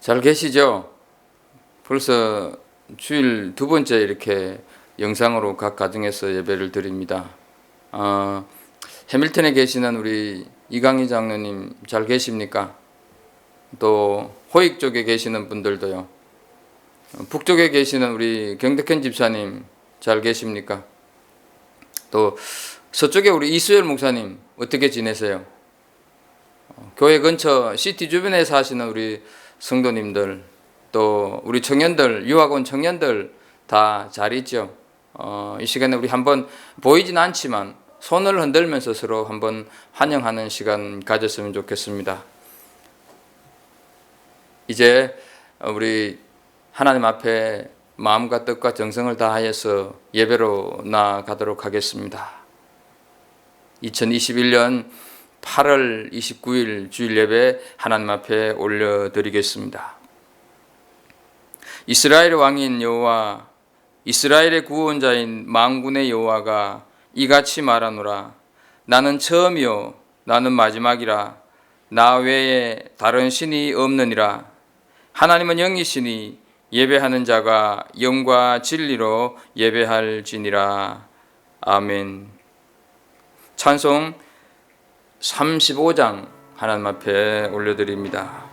잘 계시죠? 벌써 주일 두 번째 이렇게 영상으로 각 가정에서 예배를 드립니다. 해밀턴에 계시는 우리 이강희 장로님 잘 계십니까? 또 호익 쪽에 계시는 분들도요. 북쪽에 계시는 우리 경덕현 집사님 잘 계십니까? 또 서쪽에 우리 이수열 목사님 어떻게 지내세요? 교회 근처 시티 주변에 사시는 우리 성도님들, 또 우리 청년들, 유학 온 청년들 다 잘 있죠? 이 시간에 우리 한번 보이진 않지만 손을 흔들면서 서로 한번 환영하는 시간 가졌으면 좋겠습니다. 이제 우리 하나님 앞에 마음과 뜻과 정성을 다하여서 예배로 나아가도록 하겠습니다. 2021년 8월 29일 주일 예배 하나님 앞에 올려드리겠습니다. 이스라엘의 왕인 여호와, 이스라엘의 구원자인 만군의 여호와가 이같이 말하노라. 나는 처음이요 나는 마지막이라. 나 외에 다른 신이 없느니라. 하나님은 영이시니 예배하는 자가 영과 진리로 예배할지니라. 아멘. 찬송 35장 하나님 앞에 올려드립니다.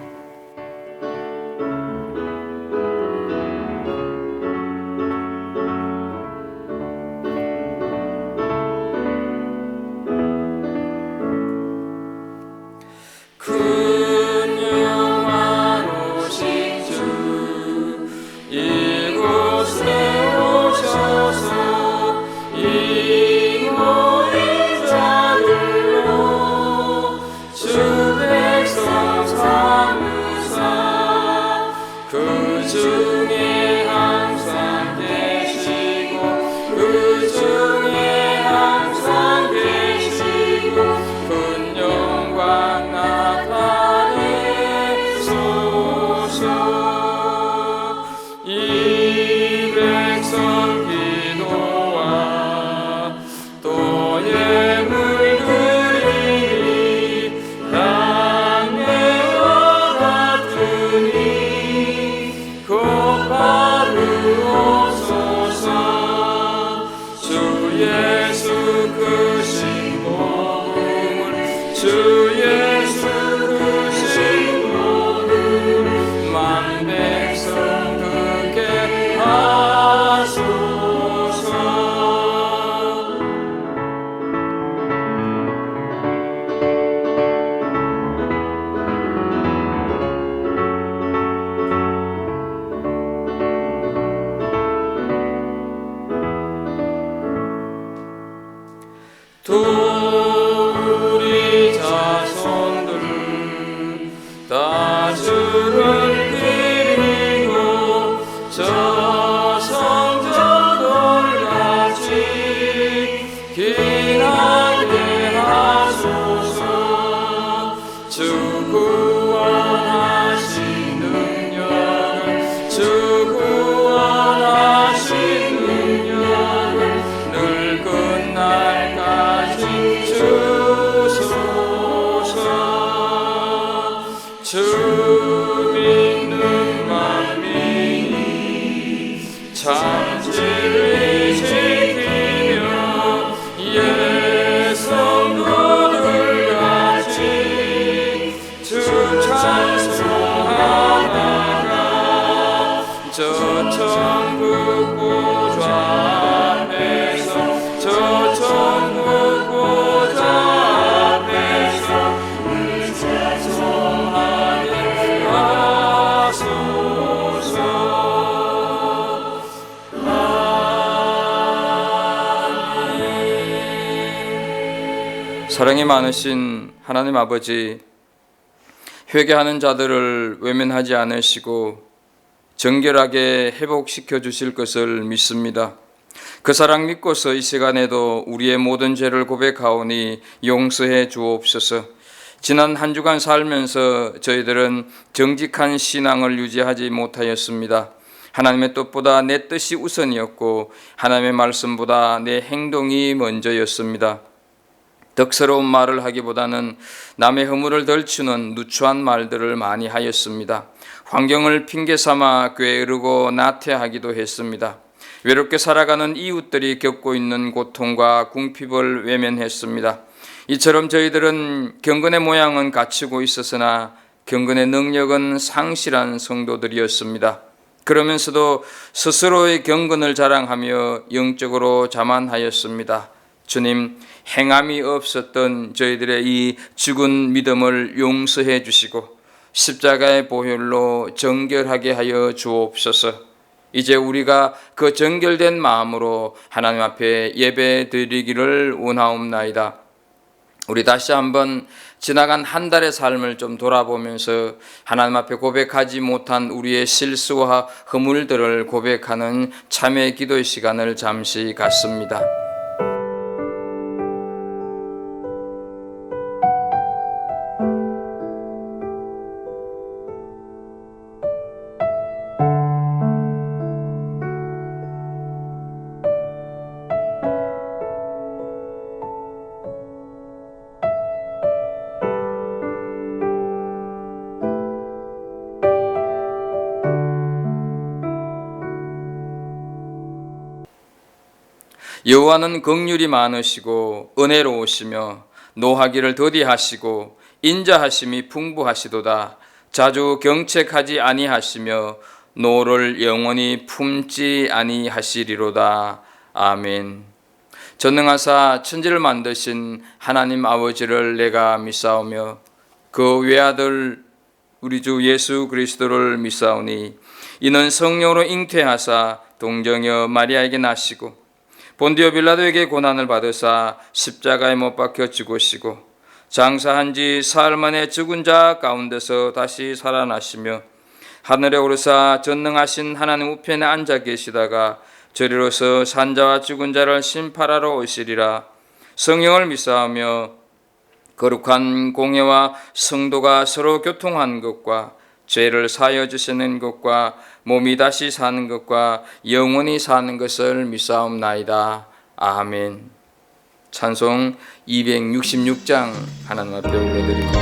사랑이 많으신 하나님 아버지, 회개하는 자들을 외면하지 않으시고 정결하게 회복시켜 주실 것을 믿습니다. 그 사랑 믿고서 이 시간에도 우리의 모든 죄를 고백하오니 용서해 주옵소서. 지난 한 주간 살면서 저희들은 정직한 신앙을 유지하지 못하였습니다. 하나님의 뜻보다 내 뜻이 우선이었고 하나님의 말씀보다 내 행동이 먼저였습니다. 덕스러운 말을 하기보다는 남의 허물을 덜치는 누추한 말들을 많이 하였습니다. 환경을 핑계 삼아 꾀르고 나태하기도 했습니다. 외롭게 살아가는 이웃들이 겪고 있는 고통과 궁핍을 외면했습니다. 이처럼 저희들은 경건의 모양은 갖추고 있었으나 경건의 능력은 상실한 성도들이었습니다. 그러면서도 스스로의 경건을 자랑하며 영적으로 자만하였습니다. 주님, 행함이 없었던 저희들의 이 죽은 믿음을 용서해 주시고 십자가의 보혈로 정결하게 하여 주옵소서. 이제 우리가 그 정결된 마음으로 하나님 앞에 예배 드리기를 원하옵나이다. 우리 다시 한번 지나간 한 달의 삶을 좀 돌아보면서 하나님 앞에 고백하지 못한 우리의 실수와 허물들을 고백하는 참회 기도의 시간을 잠시 갖습니다. 여호와는 긍휼이 많으시고 은혜로우시며 노하기를 더디하시고 인자하심이 풍부하시도다. 자주 경책하지 아니하시며 노를 영원히 품지 아니하시리로다. 아멘. 전능하사 천지를 만드신 하나님 아버지를 내가 믿사오며 그 외아들 우리 주 예수 그리스도를 믿사오니 이는 성령으로 잉태하사 동정여 마리아에게 나시고 본디오 빌라도에게 고난을 받으사 십자가에 못 박혀 죽으시고 장사한 지 사흘 만에 죽은 자 가운데서 다시 살아나시며 하늘에 오르사 전능하신 하나님 우편에 앉아 계시다가 저리로서 산자와 죽은 자를 심판하러 오시리라. 성령을 믿사오며 거룩한 공회와 성도가 서로 교통한 것과 죄를 사하여 주시는 것과 몸이 다시 사는 것과 영원히 사는 것을 믿사옵나이다. 아멘. 찬송 266장 하나님 앞에 올려드립니다.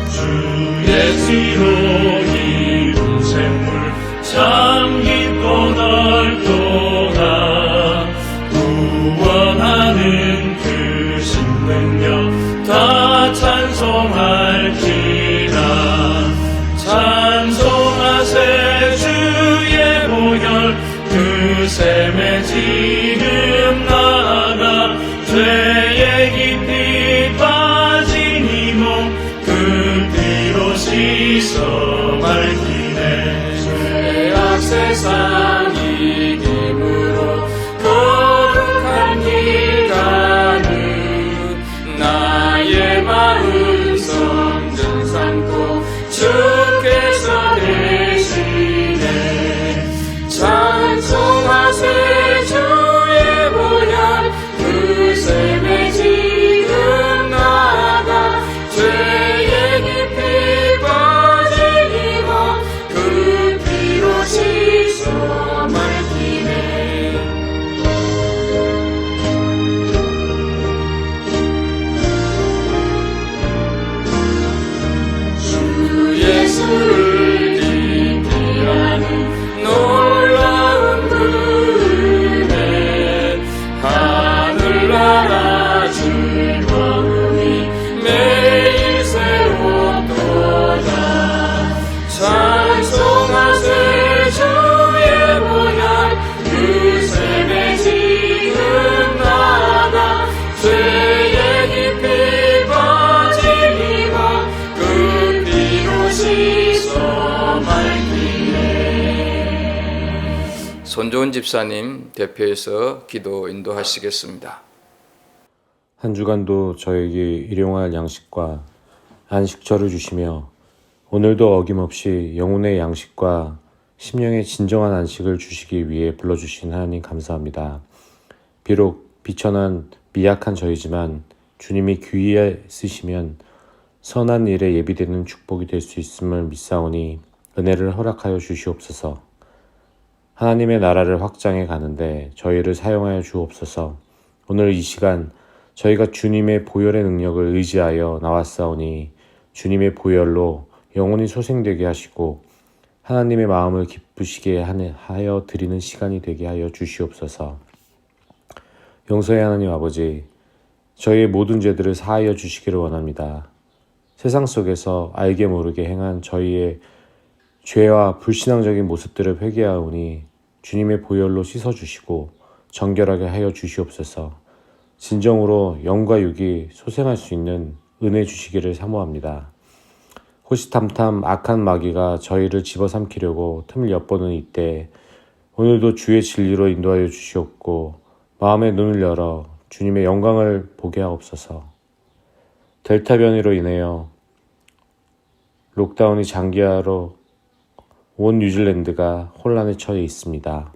주의 피로 이룬 샘물 참 깊고 넓도다. 구원하는 그 신능력 다 찬송할지라. 찬송하세 주의 보혈 그 샘에 지금 나가 죄에 깊이 빠진 이 몸 그 피로 씻어 밝히네. 죄악 세상 이김으로 거룩한 길 가는 나의 마음 성전 삼고 주께서 되시네. 찬송하세 주의 보혈 그 샘에 지금 나가 죄에 깊이 빠진 이 몸 그 피로 씻어 밝히네. 주 예수를 깊이 아는 놀라운 그 은혜 하늘나라 즐거움이 매일 새롭도다. 찬송하세 주의 보혈 그 샘에 지금 나가 죄에 깊이 빠진 이 몸 그 피로 씻어 밝히네. 손좋은 집사님 대표해서 기도 인도하시겠습니다. 한 주간도 저에게 일용할 양식과 안식처를 주시며 오늘도 어김없이 영혼의 양식과 심령의 진정한 안식을 주시기 위해 불러주신 하나님 감사합니다. 비록 비천한 미약한 저희지만 주님이 귀에 쓰시면 선한 일에 예비되는 축복이 될 수 있음을 믿사오니 은혜를 허락하여 주시옵소서. 하나님의 나라를 확장해 가는데 저희를 사용하여 주옵소서. 오늘 이 시간 저희가 주님의 보혈의 능력을 의지하여 나왔사오니 주님의 보혈로 영혼이 소생되게 하시고 하나님의 마음을 기쁘시게 하여 드리는 시간이 되게 하여 주시옵소서. 용서의 하나님 아버지, 저희의 모든 죄들을 사하여 주시기를 원합니다. 세상 속에서 알게 모르게 행한 저희의 죄와 불신앙적인 모습들을 회개하오니 주님의 보혈로 씻어주시고 정결하게 하여 주시옵소서. 진정으로 영과 육이 소생할 수 있는 은혜 주시기를 사모합니다. 호시탐탐 악한 마귀가 저희를 집어삼키려고 틈을 엿보는 이때 오늘도 주의 진리로 인도하여 주시옵고 마음의 눈을 열어 주님의 영광을 보게 하옵소서. 델타 변이로 인하여 록다운이 장기화로 온 뉴질랜드가 혼란에 처해 있습니다.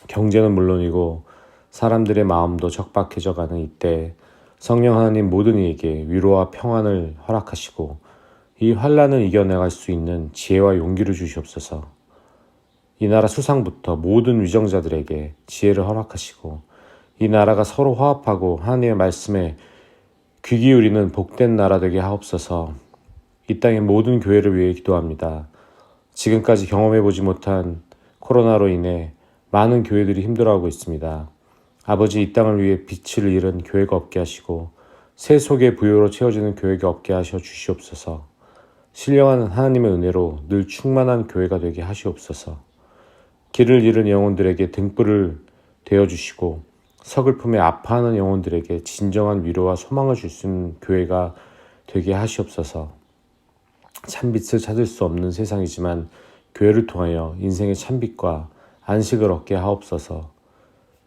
경제는 물론이고 사람들의 마음도 척박해져가는 이때 성령 하나님 모든 이에게 위로와 평안을 허락하시고 이 환란을 이겨나갈 수 있는 지혜와 용기를 주시옵소서. 이 나라 수상부터 모든 위정자들에게 지혜를 허락하시고 이 나라가 서로 화합하고 하나님의 말씀에 귀 기울이는 복된 나라 되게 하옵소서. 이 땅의 모든 교회를 위해 기도합니다. 지금까지 경험해보지 못한 코로나로 인해 많은 교회들이 힘들어하고 있습니다. 아버지, 이 땅을 위해 빛을 잃은 교회가 없게 하시고 새 속의 부요로 채워지는 교회가 없게 하셔 주시옵소서. 신령한 하나님의 은혜로 늘 충만한 교회가 되게 하시옵소서. 길을 잃은 영혼들에게 등불을 되어주시고 서글픔에 아파하는 영혼들에게 진정한 위로와 소망을 줄 수 있는 교회가 되게 하시옵소서. 참빛을 찾을 수 없는 세상이지만 교회를 통하여 인생의 참빛과 안식을 얻게 하옵소서.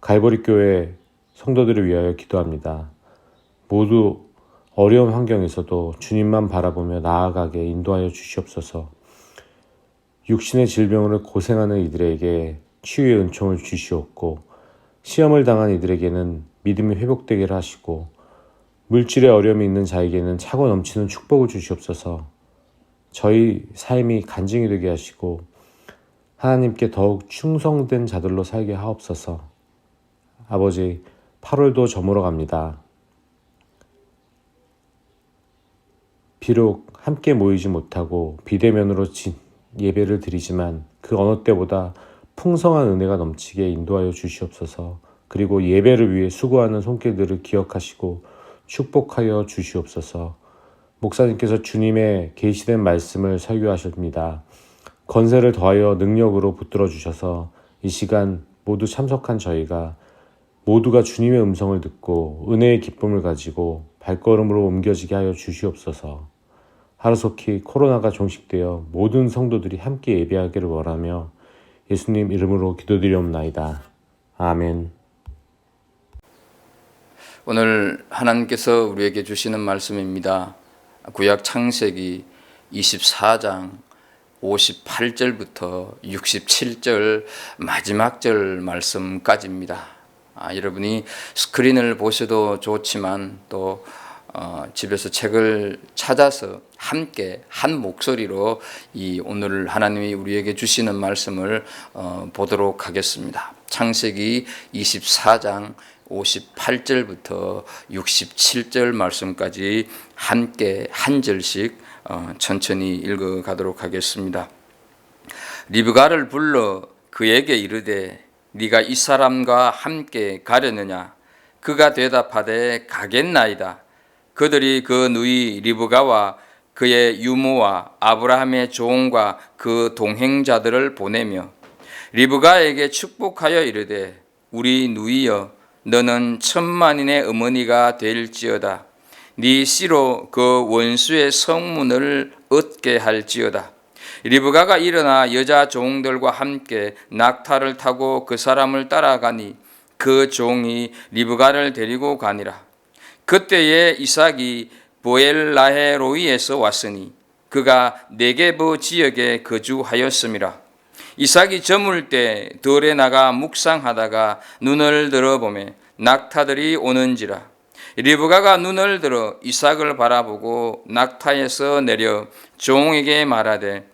갈보리 교회 성도들을 위하여 기도합니다. 모두 어려운 환경에서도 주님만 바라보며 나아가게 인도하여 주시옵소서. 육신의 질병으로 고생하는 이들에게 치유의 은총을 주시옵고 시험을 당한 이들에게는 믿음이 회복되게 하시고 물질의 어려움이 있는 자에게는 차고 넘치는 축복을 주시옵소서. 저희 삶이 간증이 되게 하시고 하나님께 더욱 충성된 자들로 살게 하옵소서. 아버지, 8월도 저물어 갑니다. 비록 함께 모이지 못하고 비대면으로 예배를 드리지만 그 어느 때보다 풍성한 은혜가 넘치게 인도하여 주시옵소서. 그리고 예배를 위해 수고하는 손길들을 기억하시고 축복하여 주시옵소서. 목사님께서 주님의 계시된 말씀을 설교하십니다. 건세를 더하여 능력으로 붙들어 주셔서 이 시간 모두 참석한 저희가 모두가 주님의 음성을 듣고 은혜의 기쁨을 가지고 발걸음으로 옮겨지게 하여 주시옵소서. 하루속히 코로나가 종식되어 모든 성도들이 함께 예배하기를 원하며 예수님 이름으로 기도드리옵나이다. 아멘. 오늘 하나님께서 우리에게 주시는 말씀입니다. 구약 창세기 24장 58절부터 67절 마지막 절 말씀까지입니다. 여러분이 스크린을 보셔도 좋지만 또 집에서 책을 찾아서 함께 한 목소리로 이 오늘 하나님이 우리에게 주시는 말씀을 보도록 하겠습니다. 창세기 24장 58절부터 67절 말씀까지 함께 한 절씩 천천히 읽어가도록 하겠습니다. 리브가를 불러 그에게 이르되 네가 이 사람과 함께 가려느냐? 그가 대답하되 가겠나이다. 그들이 그 누이 리브가와 그의 유모와 아브라함의 종과 그 동행자들을 보내며 리브가에게 축복하여 이르되 우리 누이여 너는 천만인의 어머니가 될지어다. 네 씨로 그 원수의 성문을 얻게 할지어다. 리브가가 일어나 여자 종들과 함께 낙타를 타고 그 사람을 따라가니 그 종이 리브가를 데리고 가니라. 그때에 이삭이 보엘라헤로이에서 왔으니 그가 네게브 지역에 거주하였음이라. 이삭이 저물 때 들에 나가 묵상하다가 눈을 들어보매 낙타들이 오는지라. 리브가가 눈을 들어 이삭을 바라보고 낙타에서 내려 종에게 말하되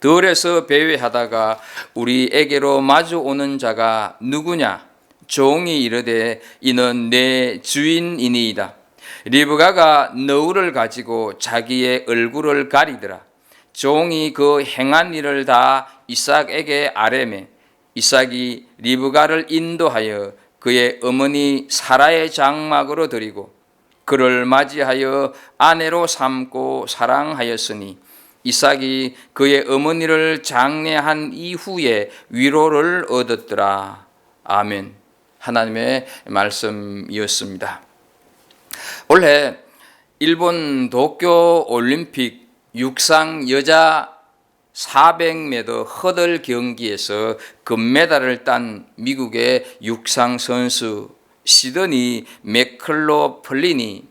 들에서 배회하다가 우리에게로 마주오는 자가 누구냐? 종이 이르되 이는 내 주인이니이다. 리브가가 너울을 가지고 자기의 얼굴을 가리더라. 종이 그 행한 일을 다 이삭에게 아뢰매 이삭이 리브가를 인도하여 그의 어머니 사라의 장막으로 들이고 그를 맞이하여 아내로 삼고 사랑하였으니 이삭이 그의 어머니를 장례한 이후에 위로를 얻었더라. 아멘. 하나님의 말씀이었습니다. 올해 일본 도쿄 올림픽 육상 여자 400m 허들 경기에서 금메달을 딴 미국의 육상 선수 시드니 맥클로플린이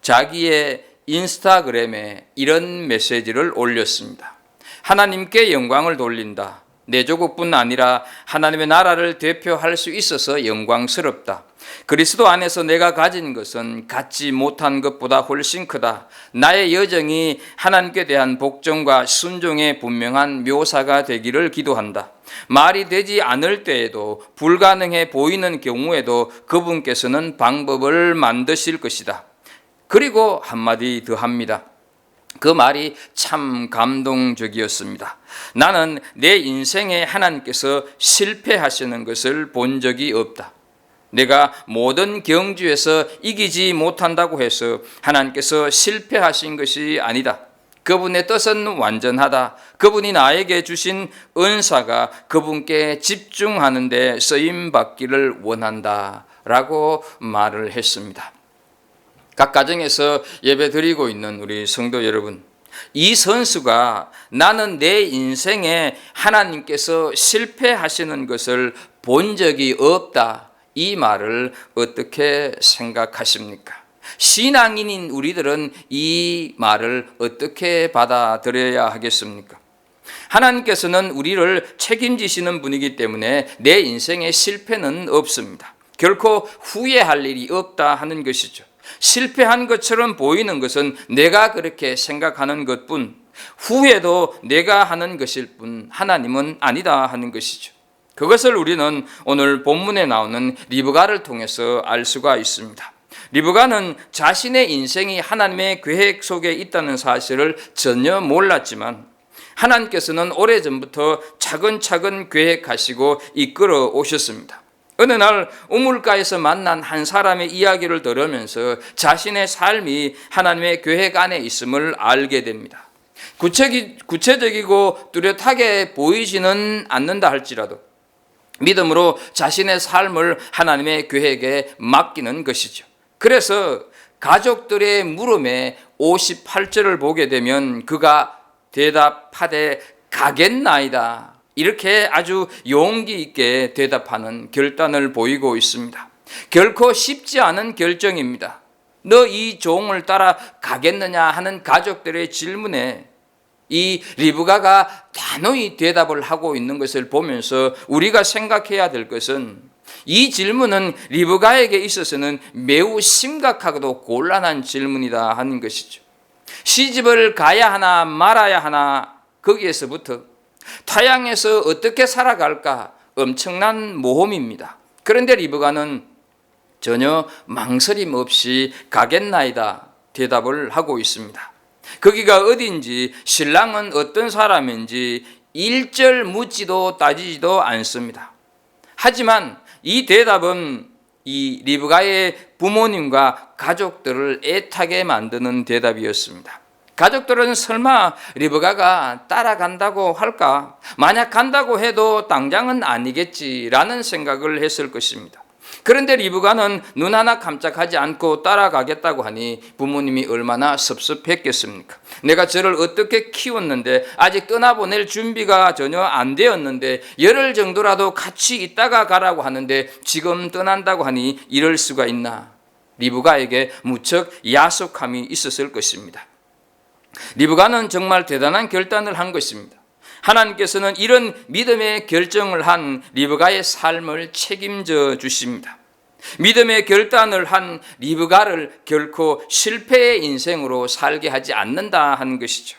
자기의 인스타그램에 이런 메시지를 올렸습니다. 하나님께 영광을 돌린다. 내 조국뿐 아니라 하나님의 나라를 대표할 수 있어서 영광스럽다. 그리스도 안에서 내가 가진 것은 갖지 못한 것보다 훨씬 크다. 나의 여정이 하나님께 대한 복종과 순종의 분명한 묘사가 되기를 기도한다. 말이 되지 않을 때에도 불가능해 보이는 경우에도 그분께서는 방법을 만드실 것이다. 그리고 한마디 더 합니다. 그 말이 참 감동적이었습니다. 나는 내 인생에 하나님께서 실패하시는 것을 본 적이 없다. 내가 모든 경주에서 이기지 못한다고 해서 하나님께서 실패하신 것이 아니다. 그분의 뜻은 완전하다. 그분이 나에게 주신 은사가 그분께 집중하는 데 쓰임받기를 원한다 라고 말을 했습니다. 각 가정에서 예배 드리고 있는 우리 성도 여러분, 이 선수가 나는 내 인생에 하나님께서 실패하시는 것을 본 적이 없다, 이 말을 어떻게 생각하십니까? 신앙인인 우리들은 이 말을 어떻게 받아들여야 하겠습니까? 하나님께서는 우리를 책임지시는 분이기 때문에 내 인생에 실패는 없습니다. 결코 후회할 일이 없다 하는 것이죠. 실패한 것처럼 보이는 것은 내가 그렇게 생각하는 것뿐, 후회도 내가 하는 것일 뿐 하나님은 아니다 하는 것이죠. 그것을 우리는 오늘 본문에 나오는 리브가를 통해서 알 수가 있습니다. 리브가는 자신의 인생이 하나님의 계획 속에 있다는 사실을 전혀 몰랐지만 하나님께서는 오래전부터 차근차근 계획하시고 이끌어 오셨습니다. 어느 날 우물가에서 만난 한 사람의 이야기를 들으면서 자신의 삶이 하나님의 계획 안에 있음을 알게 됩니다. 구체적이고 뚜렷하게 보이지는 않는다 할지라도 믿음으로 자신의 삶을 하나님의 계획에 맡기는 것이죠. 그래서 가족들의 물음에 58절을 보게 되면 그가 대답하되 가겠나이다, 이렇게 아주 용기 있게 대답하는 결단을 보이고 있습니다. 결코 쉽지 않은 결정입니다. 너 이 종을 따라 가겠느냐 하는 가족들의 질문에 이 리브가가 단호히 대답을 하고 있는 것을 보면서 우리가 생각해야 될 것은 이 질문은 리브가에게 있어서는 매우 심각하고도 곤란한 질문이다 하는 것이죠. 시집을 가야 하나 말아야 하나, 거기에서부터 타향에서 어떻게 살아갈까 엄청난 모험입니다. 그런데 리브가는 전혀 망설임 없이 가겠나이다 대답을 하고 있습니다. 거기가 어딘지, 신랑은 어떤 사람인지 일절 묻지도 따지지도 않습니다. 하지만 이 대답은 이 리브가의 부모님과 가족들을 애타게 만드는 대답이었습니다. 가족들은 설마 리브가가 따라간다고 할까? 만약 간다고 해도 당장은 아니겠지라는 생각을 했을 것입니다. 그런데 리브가는 눈 하나 깜짝하지 않고 따라가겠다고 하니 부모님이 얼마나 섭섭했겠습니까? 내가 저를 어떻게 키웠는데 아직 떠나보낼 준비가 전혀 안 되었는데 열흘 정도라도 같이 있다가 가라고 하는데 지금 떠난다고 하니 이럴 수가 있나? 리브가에게 무척 야속함이 있었을 것입니다. 리브가는 정말 대단한 결단을 한 것입니다. 하나님께서는 이런 믿음의 결정을 한 리브가의 삶을 책임져 주십니다. 믿음의 결단을 한 리브가를 결코 실패의 인생으로 살게 하지 않는다 하는 것이죠.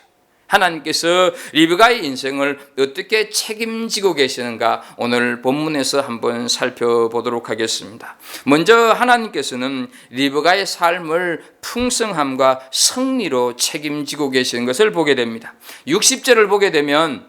하나님께서 리브가의 인생을 어떻게 책임지고 계시는가 오늘 본문에서 한번 살펴보도록 하겠습니다. 먼저 하나님께서는 리브가의 삶을 풍성함과 승리로 책임지고 계시는 것을 보게 됩니다. 60절을 보게 되면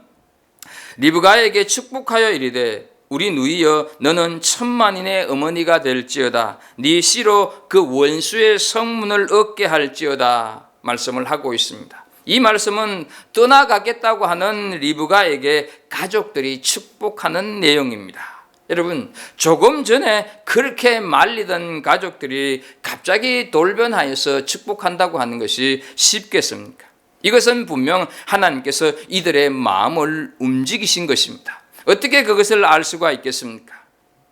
리브가에게 축복하여 이르되 우리 누이여 너는 천만인의 어머니가 될지어다. 네 씨로 그 원수의 성문을 얻게 할지어다 말씀을 하고 있습니다. 이 말씀은 떠나가겠다고 하는 리브가에게 가족들이 축복하는 내용입니다. 여러분, 조금 전에 그렇게 말리던 가족들이 갑자기 돌변하여서 축복한다고 하는 것이 쉽겠습니까? 이것은 분명 하나님께서 이들의 마음을 움직이신 것입니다. 어떻게 그것을 알 수가 있겠습니까?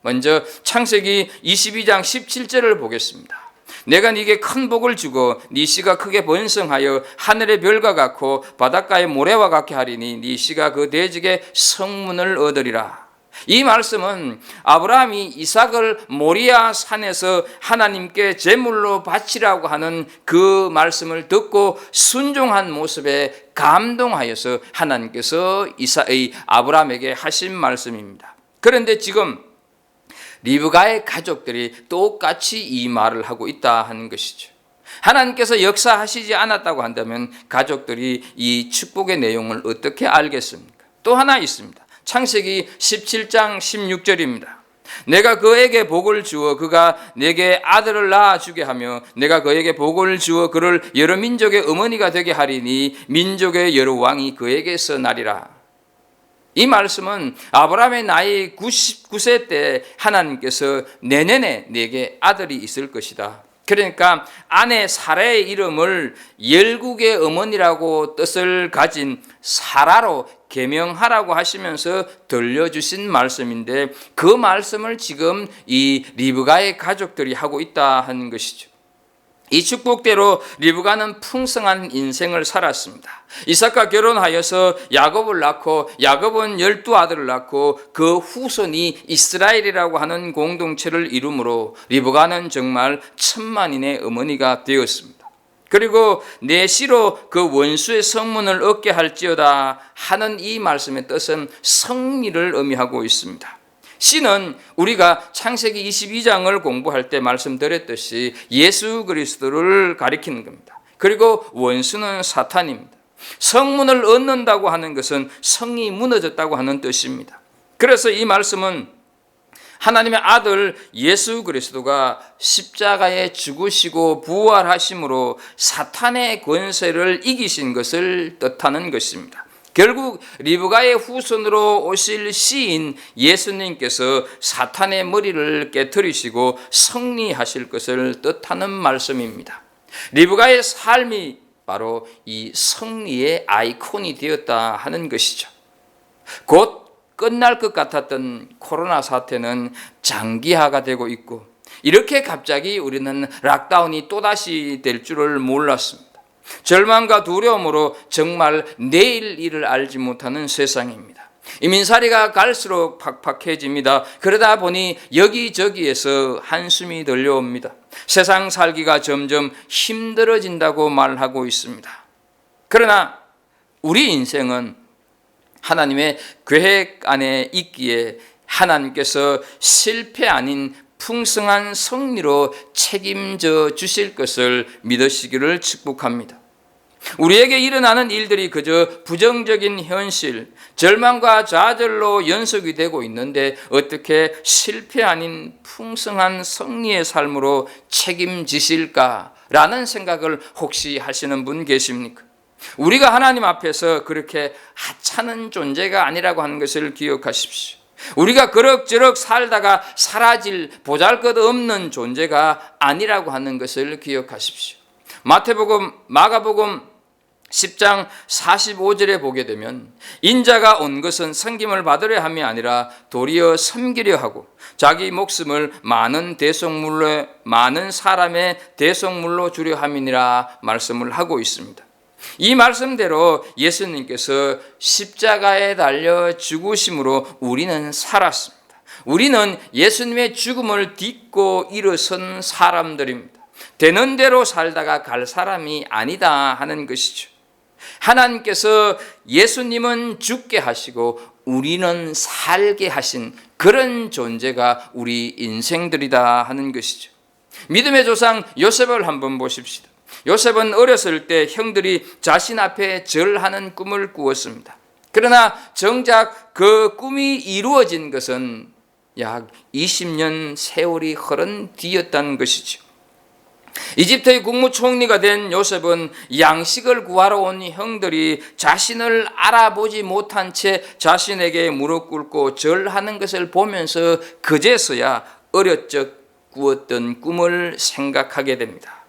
먼저 창세기 22장 17절을 보겠습니다. 내가 네게 큰 복을 주고 네 씨가 크게 번성하여 하늘의 별과 같고 바닷가의 모래와 같게 하리니 네 씨가 그 대적의 성문을 얻으리라. 이 말씀은 아브라함이 이삭을 모리아 산에서 하나님께 제물로 바치라고 하는 그 말씀을 듣고 순종한 모습에 감동하여서 하나님께서 아브라함에게 하신 말씀입니다. 그런데 지금 리브가의 가족들이 똑같이 이 말을 하고 있다 하는 것이죠. 하나님께서 역사하시지 않았다고 한다면 가족들이 이 축복의 내용을 어떻게 알겠습니까? 또 하나 있습니다. 창세기 17장 16절입니다. 내가 그에게 복을 주어 그가 내게 아들을 낳아주게 하며 내가 그에게 복을 주어 그를 여러 민족의 어머니가 되게 하리니 민족의 여러 왕이 그에게서 나리라. 이 말씀은 아브라함의 나이 99세 때 하나님께서 내년에 내게 아들이 있을 것이다. 그러니까 아내 사라의 이름을 열국의 어머니라고 뜻을 가진 사라로 계명하라고 하시면서 들려주신 말씀인데 그 말씀을 지금 이 리브가의 가족들이 하고 있다 하는 것이죠. 이 축복대로 리브가는 풍성한 인생을 살았습니다. 이삭과 결혼하여서 야곱을 낳고 야곱은 12아들을 낳고 그 후손이 이스라엘이라고 하는 공동체를 이루므로 리브가는 정말 천만인의 어머니가 되었습니다. 그리고 내 씨로 그 원수의 성문을 얻게 할지어다 하는 이 말씀의 뜻은 승리를 의미하고 있습니다. 씨는 우리가 창세기 22장을 공부할 때 말씀드렸듯이 예수 그리스도를 가리키는 겁니다. 그리고 원수는 사탄입니다. 성문을 얻는다고 하는 것은 성이 무너졌다고 하는 뜻입니다. 그래서 이 말씀은 하나님의 아들 예수 그리스도가 십자가에 죽으시고 부활하심으로 사탄의 권세를 이기신 것을 뜻하는 것입니다. 결국 리브가의 후손으로 오실 시인 예수님께서 사탄의 머리를 깨트리시고 승리하실 것을 뜻하는 말씀입니다. 리브가의 삶이 바로 이 승리의 아이콘이 되었다 하는 것이죠. 곧 끝날 것 같았던 코로나 사태는 장기화가 되고 있고 이렇게 갑자기 우리는 락다운이 또다시 될 줄을 몰랐습니다. 절망과 두려움으로 정말 내일 일을 알지 못하는 세상입니다. 이민살이가 갈수록 팍팍해집니다. 그러다 보니 여기저기에서 한숨이 들려옵니다. 세상 살기가 점점 힘들어진다고 말하고 있습니다. 그러나 우리 인생은 하나님의 계획 안에 있기에 하나님께서 실패 아닌 풍성한 승리로 책임져 주실 것을 믿으시기를 축복합니다. 우리에게 일어나는 일들이 그저 부정적인 현실, 절망과 좌절로 연속이 되고 있는데 어떻게 실패 아닌 풍성한 승리의 삶으로 책임지실까라는 생각을 혹시 하시는 분 계십니까? 우리가 하나님 앞에서 그렇게 하찮은 존재가 아니라고 하는 것을 기억하십시오. 우리가 그럭저럭 살다가 사라질 보잘것없는 존재가 아니라고 하는 것을 기억하십시오. 마태복음, 마가복음 10장 45절에 보게 되면 인자가 온 것은 섬김을 받으려 함이 아니라 도리어 섬기려 하고 자기 목숨을 많은 사람의 대속물로 주려 함이니라 말씀을 하고 있습니다. 이 말씀대로 예수님께서 십자가에 달려 죽으심으로 우리는 살았습니다. 우리는 예수님의 죽음을 딛고 일어선 사람들입니다. 되는 대로 살다가 갈 사람이 아니다 하는 것이죠. 하나님께서 예수님은 죽게 하시고 우리는 살게 하신 그런 존재가 우리 인생들이다 하는 것이죠. 믿음의 조상 요셉을 한번 보십시다. 요셉은 어렸을 때 형들이 자신 앞에 절하는 꿈을 꾸었습니다. 그러나 정작 그 꿈이 이루어진 것은 약 20년 세월이 흐른 뒤였다는 것이죠. 이집트의 국무총리가 된 요셉은 양식을 구하러 온 형들이 자신을 알아보지 못한 채 자신에게 무릎 꿇고 절하는 것을 보면서 그제서야 어릴 적 꾸었던 꿈을 생각하게 됩니다.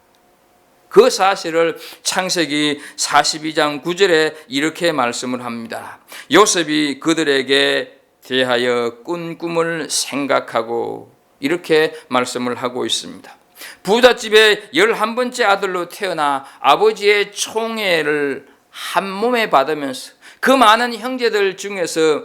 그 사실을 창세기 42장 9절에 이렇게 말씀을 합니다. 요셉이 그들에게 대하여 꾼 꿈을 생각하고 이렇게 말씀을 하고 있습니다. 부잣집의 11번째 아들로 태어나 아버지의 총애를 한 몸에 받으면서 그 많은 형제들 중에서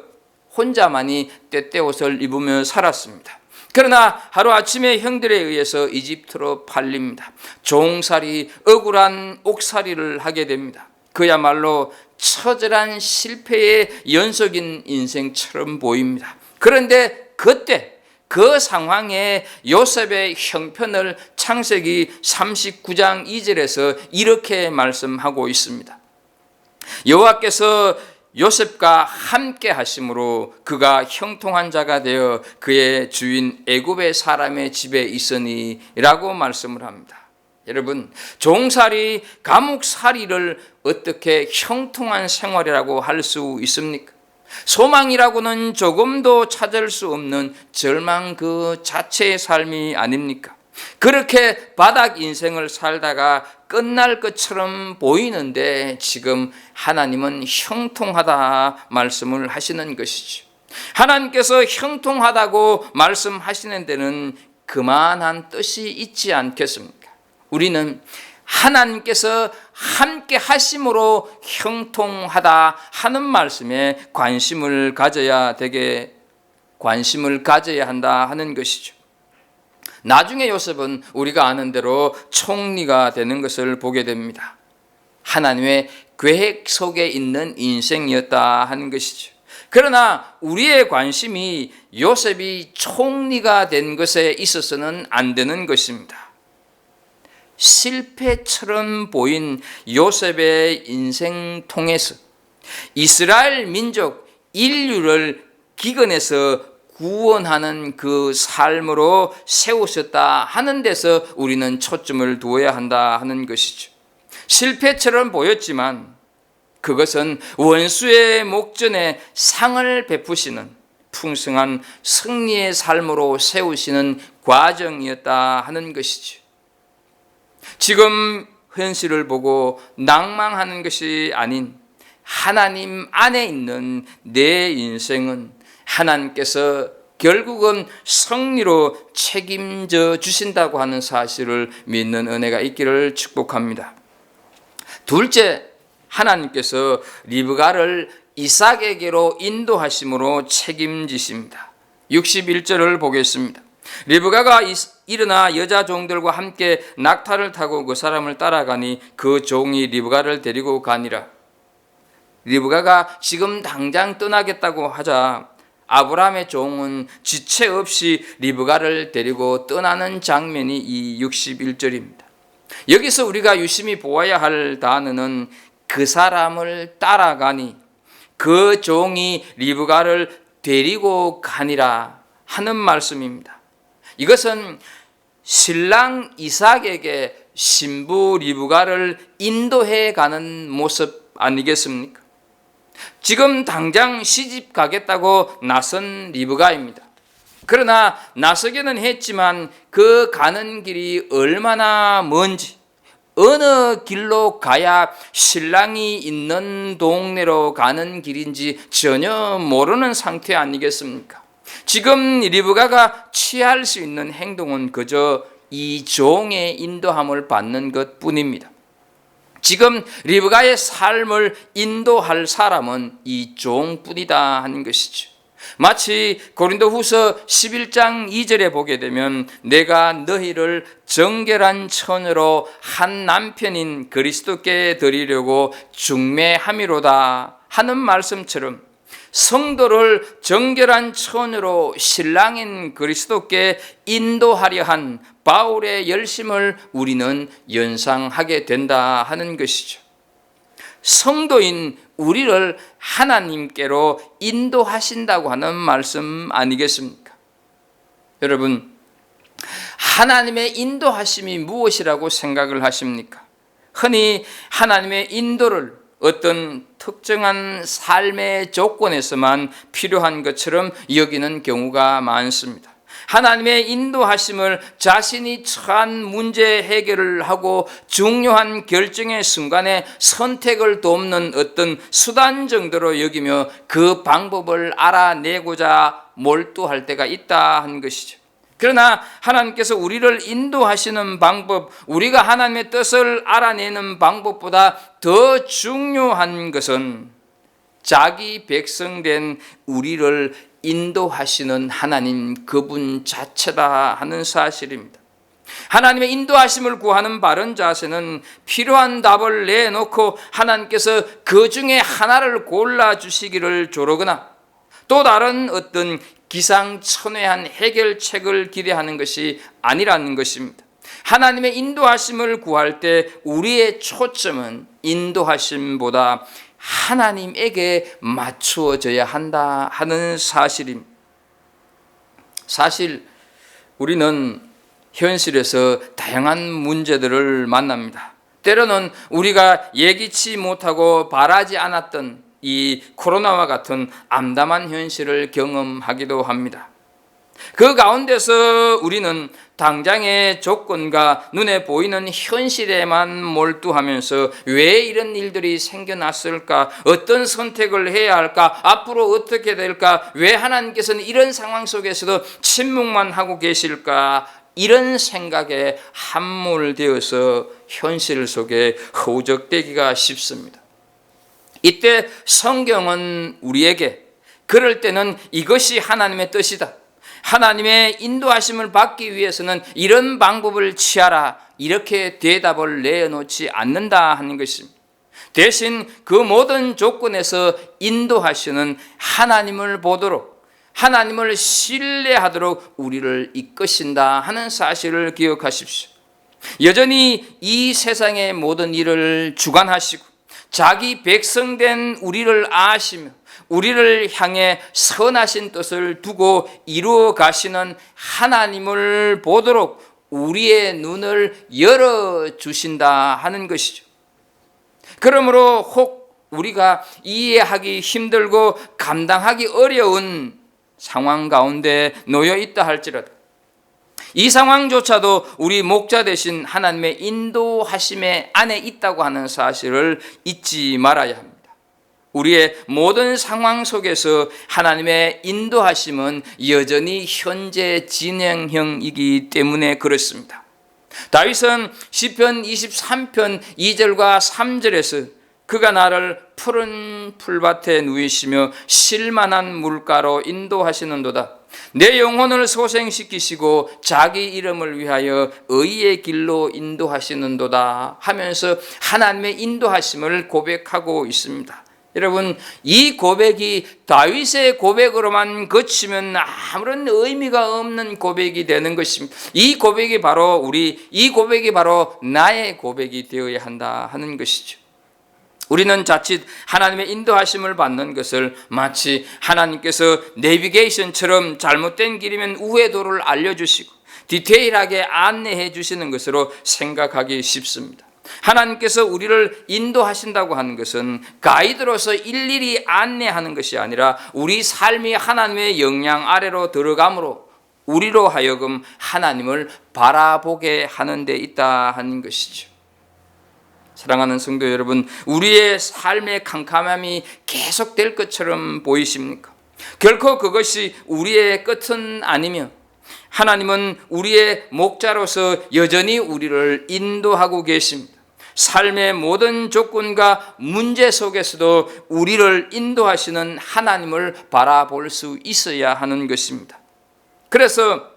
혼자만이 떼떼옷을 입으며 살았습니다. 그러나 하루아침에 형들에 의해서 이집트로 팔립니다. 종살이, 억울한 옥살이를 하게 됩니다. 그야말로 처절한 실패의 연속인 인생처럼 보입니다. 그런데 그때 그 상황에 요셉의 형편을 창세기 39장 2절에서 이렇게 말씀하고 있습니다. 여호와께서 요셉과 함께 하심으로 그가 형통한 자가 되어 그의 주인 애굽의 사람의 집에 있으니 라고 말씀을 합니다. 여러분, 종살이, 감옥살이를 어떻게 형통한 생활이라고 할 수 있습니까? 소망이라고는 조금도 찾을 수 없는 절망 그 자체의 삶이 아닙니까? 그렇게 바닥 인생을 살다가 끝날 것처럼 보이는데 지금 하나님은 형통하다 말씀을 하시는 것이죠. 하나님께서 형통하다고 말씀하시는 데는 그만한 뜻이 있지 않겠습니까? 우리는 하나님께서 함께 하심으로 형통하다 하는 말씀에 관심을 가져야 한다 하는 것이죠. 나중에 요셉은 우리가 아는 대로 총리가 되는 것을 보게 됩니다. 하나님의 계획 속에 있는 인생이었다 하는 것이죠. 그러나 우리의 관심이 요셉이 총리가 된 것에 있어서는 안 되는 것입니다. 실패처럼 보인 요셉의 인생 통해서 이스라엘 민족, 인류를 기근에서 구원하는 그 삶으로 세우셨다 하는 데서 우리는 초점을 두어야 한다 하는 것이죠. 실패처럼 보였지만 그것은 원수의 목전에 상을 베푸시는 풍성한 승리의 삶으로 세우시는 과정이었다 하는 것이죠. 지금 현실을 보고 낭망하는 것이 아닌 하나님 안에 있는 내 인생은 하나님께서 결국은 승리로 책임져 주신다고 하는 사실을 믿는 은혜가 있기를 축복합니다. 둘째, 하나님께서 리브가를 이삭에게로 인도하심으로 책임지십니다. 61절을 보겠습니다. 리브가가 일어나 여자 종들과 함께 낙타를 타고 그 사람을 따라가니 그 종이 리브가를 데리고 가니라. 리브가가 지금 당장 떠나겠다고 하자 아브라함의 종은 지체 없이 리브가를 데리고 떠나는 장면이 이 61절입니다. 여기서 우리가 유심히 보아야 할 단어는 그 사람을 따라가니, 그 종이 리브가를 데리고 가니라 하는 말씀입니다. 이것은 신랑 이삭에게 신부 리브가를 인도해 가는 모습 아니겠습니까? 지금 당장 시집 가겠다고 나선 리브가입니다. 그러나 나서기는 했지만 그 가는 길이 얼마나 먼지, 어느 길로 가야 신랑이 있는 동네로 가는 길인지 전혀 모르는 상태 아니겠습니까? 지금 리브가가 취할 수 있는 행동은 그저 이 종의 인도함을 받는 것뿐입니다. 지금 리브가의 삶을 인도할 사람은 이 종뿐이다 하는 것이죠. 마치 고린도후서 11장 2절에 보게 되면 내가 너희를 정결한 처녀로 한 남편인 그리스도께 드리려고 중매함이로다 하는 말씀처럼 성도를 정결한 처녀로 신랑인 그리스도께 인도하려 한 바울의 열심을 우리는 연상하게 된다 하는 것이죠. 성도인 우리를 하나님께로 인도하신다고 하는 말씀 아니겠습니까? 여러분, 하나님의 인도하심이 무엇이라고 생각을 하십니까? 흔히 하나님의 인도를 어떤 특정한 삶의 조건에서만 필요한 것처럼 여기는 경우가 많습니다. 하나님의 인도하심을 자신이 처한 문제 해결을 하고 중요한 결정의 순간에 선택을 돕는 어떤 수단 정도로 여기며 그 방법을 알아내고자 몰두할 때가 있다 한 것이죠. 그러나 하나님께서 우리를 인도하시는 방법, 우리가 하나님의 뜻을 알아내는 방법보다 더 중요한 것은 자기 백성된 우리를 인도하시는 하나님 그분 자체다 하는 사실입니다. 하나님의 인도하심을 구하는 바른 자세는 필요한 답을 내놓고 하나님께서 그 중에 하나를 골라주시기를 조르거나 또 다른 어떤 기상천외한 해결책을 기대하는 것이 아니라는 것입니다. 하나님의 인도하심을 구할 때 우리의 초점은 인도하심보다 하나님에게 맞추어져야 한다 하는 사실입니다. 사실 우리는 현실에서 다양한 문제들을 만납니다. 때로는 우리가 예기치 못하고 바라지 않았던 이 코로나와 같은 암담한 현실을 경험하기도 합니다. 그 가운데서 우리는 당장의 조건과 눈에 보이는 현실에만 몰두하면서 왜 이런 일들이 생겨났을까? 어떤 선택을 해야 할까? 앞으로 어떻게 될까? 왜 하나님께서는 이런 상황 속에서도 침묵만 하고 계실까? 이런 생각에 함몰되어서 현실 속에 허우적대기가 쉽습니다. 이때 성경은 우리에게 그럴 때는 이것이 하나님의 뜻이다. 하나님의 인도하심을 받기 위해서는 이런 방법을 취하라. 이렇게 대답을 내놓지 않는다 하는 것입니다. 대신 그 모든 조건에서 인도하시는 하나님을 보도록 하나님을 신뢰하도록 우리를 이끄신다 하는 사실을 기억하십시오. 여전히 이 세상의 모든 일을 주관하시고 자기 백성된 우리를 아시며 우리를 향해 선하신 뜻을 두고 이루어 가시는 하나님을 보도록 우리의 눈을 열어주신다 하는 것이죠. 그러므로 혹 우리가 이해하기 힘들고 감당하기 어려운 상황 가운데 놓여 있다 할지라도 이 상황조차도 우리 목자 되신 하나님의 인도하심의 안에 있다고 하는 사실을 잊지 말아야 합니다. 우리의 모든 상황 속에서 하나님의 인도하심은 여전히 현재 진행형이기 때문에 그렇습니다. 다윗은 시편 23편 2절과 3절에서 그가 나를 푸른 풀밭에 누이시며 실만한 물가로 인도하시는도다. 내 영혼을 소생시키시고 자기 이름을 위하여 의의 길로 인도하시는도다 하면서 하나님의 인도하심을 고백하고 있습니다. 여러분, 이 고백이 다윗의 고백으로만 그치면 아무런 의미가 없는 고백이 되는 것입니다. 이 고백이 바로 나의 고백이 되어야 한다 하는 것이죠. 우리는 자칫 하나님의 인도하심을 받는 것을 마치 하나님께서 내비게이션처럼 잘못된 길이면 우회도를 알려주시고 디테일하게 안내해 주시는 것으로 생각하기 쉽습니다. 하나님께서 우리를 인도하신다고 하는 것은 가이드로서 일일이 안내하는 것이 아니라 우리 삶이 하나님의 영향 아래로 들어감으로 우리로 하여금 하나님을 바라보게 하는 데 있다 하는 것이죠. 사랑하는 성도 여러분, 우리의 삶의 캄캄함이 계속될 것처럼 보이십니까? 결코 그것이 우리의 끝은 아니며 하나님은 우리의 목자로서 여전히 우리를 인도하고 계십니다. 삶의 모든 조건과 문제 속에서도 우리를 인도하시는 하나님을 바라볼 수 있어야 하는 것입니다. 그래서